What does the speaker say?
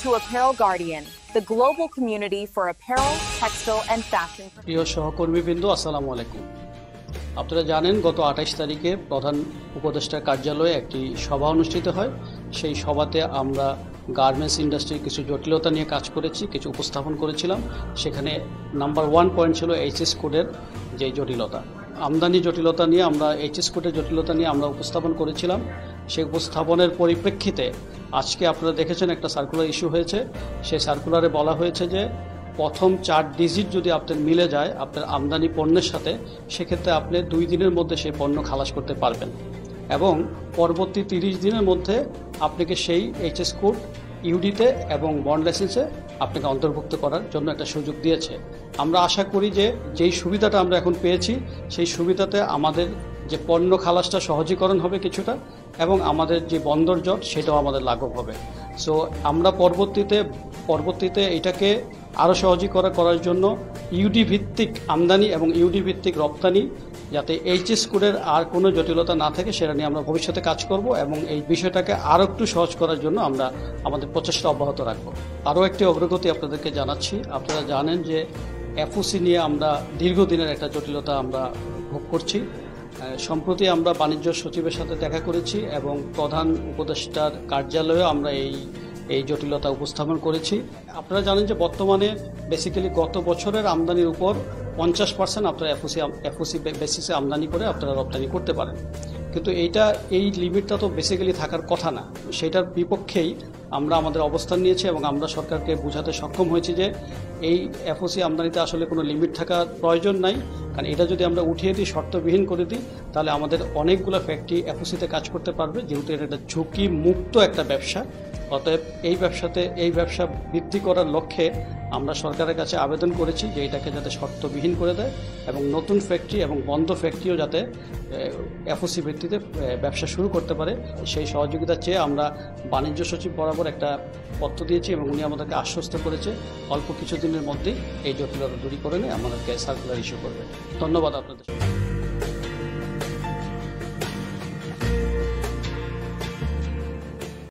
to Apparel Guardian, the global community for apparel, textile, and fashion. প্রিয় সহকর্মীবৃন্দ, আসসালামু আলাইকুম। আপনারা জানেন গত 28 তারিখে প্রধান উপদেষ্টার কার্যালয়ে একটি সভা অনুষ্ঠিত হয়। সেই সভাতে আমরা গার্মেন্টস ইন্ডাস্ট্রির কিছু জটিলতা নিয়ে কাজ করেছি, কিছু উপস্থাপন করেছিলাম। সেখানে নাম্বার 1 পয়েন্ট ছিল এইচএস কোডের যে জটিলতা, আমদানি জটিলতা নিয়ে আমরা এইচএস কোডের জটিলতা নিয়ে আমরা উপস্থাপন করেছিলাম। সেই উপস্থাপনের পরিপ্রেক্ষিতে আজকে আপনারা দেখেছেন একটা সার্কুলার ইস্যু হয়েছে। সেই সার্কুলারে বলা হয়েছে যে প্রথম 4 ডিজিট যদি আপনার মিলে যায় আপনার আমদানি পণ্যের সাথে, সেক্ষেত্রে আপনি 2 দিনের মধ্যে সেই পণ্য খালাস করতে পারবেন এবং পরবর্তী 30 দিনের মধ্যে আপনাকে সেই এইচএস কোড ইউডিতে এবং বন্ড লাইসেন্সে আপনাকে অন্তর্ভুক্ত করার জন্য একটা সুযোগ দিয়েছে। আমরা আশা করি যে যেই সুবিধাটা আমরা এখন পেয়েছি সেই সুবিধাতে আমাদের যে পণ্য খালাসটা সহজীকরণ হবে কিছুটা, এবং আমাদের যে বন্দর জট সেটাও আমাদের লাঘব হবে। সো আমরা পরবর্তীতে এটাকে আরও করার জন্য ইউডি ভিত্তিক আমদানি এবং ইউডি ভিত্তিক রপ্তানি, যাতে এইচএস কোডের আর কোনো জটিলতা না থাকে সেটা নিয়ে আমরা ভবিষ্যতে কাজ করব এবং এই বিষয়টাকে আরও একটু সহজ করার জন্য আমরা আমাদের প্রচেষ্টা অব্যাহত রাখব। আরও একটি অগ্রগতি আপনাদেরকে জানাচ্ছি। আপনারা জানেন যে এফওসি নিয়ে আমরা দীর্ঘদিনের একটা জটিলতা আমরা ভোগ করছি। সম্প্রতি আমরা বাণিজ্য সচিবের সাথে দেখা করেছি এবং প্রধান উপদেষ্টার কার্যালয়ে আমরা এই জটিলতা উপস্থাপন করেছি। আপনারা জানেন যে বর্তমানে বেসিক্যালি গত বছরের আমদানির উপর 50% আপনারা এফওসি বেসিসে আমদানি করে আপনারা রপ্তানি করতে পারেন, কিন্তু এই লিমিটটা তো বেসিক্যালি থাকার কথা না। সেটার বিপক্ষেই আমরা আমাদের অবস্থান নিয়েছি এবং আমরা সরকারকে বোঝাতে সক্ষম হয়েছি যে এই এফওসি আমদানিতে আসলে কোনো লিমিট থাকার প্রয়োজন নাই। কারণ এটা যদি আমরা উঠিয়ে দিই, শর্তবিহীন করে দিই, তাহলে আমাদের অনেকগুলো ফ্যাক্টরি এফওসিতে কাজ করতে পারবে, যেহেতু এটা একটা ঝুঁকি মুক্ত একটা ব্যবসা। অতএব এই ব্যবসা বৃদ্ধি করার লক্ষ্যে আমরা সরকারের কাছে আবেদন করেছি যে এটাকে যাতে শর্তবিহীন করে দেয় এবং নতুন ফ্যাক্টরি এবং বন্ধ ফ্যাক্টরিও যাতে এফওসি ভিত্তিতে ব্যবসা শুরু করতে পারে, সেই সহযোগিতা চেয়ে আমরা বাণিজ্য সচিব বরাবর একটা পত্র দিয়েছি এবং উনি আমাদেরকে আশ্বস্ত করেছে অল্প কিছুদিনের মধ্যেই এই জটিলতা দূরীকরণে আমাদেরকে সার্কুলার ইস্যু করবে। ধন্যবাদ আপনাদের।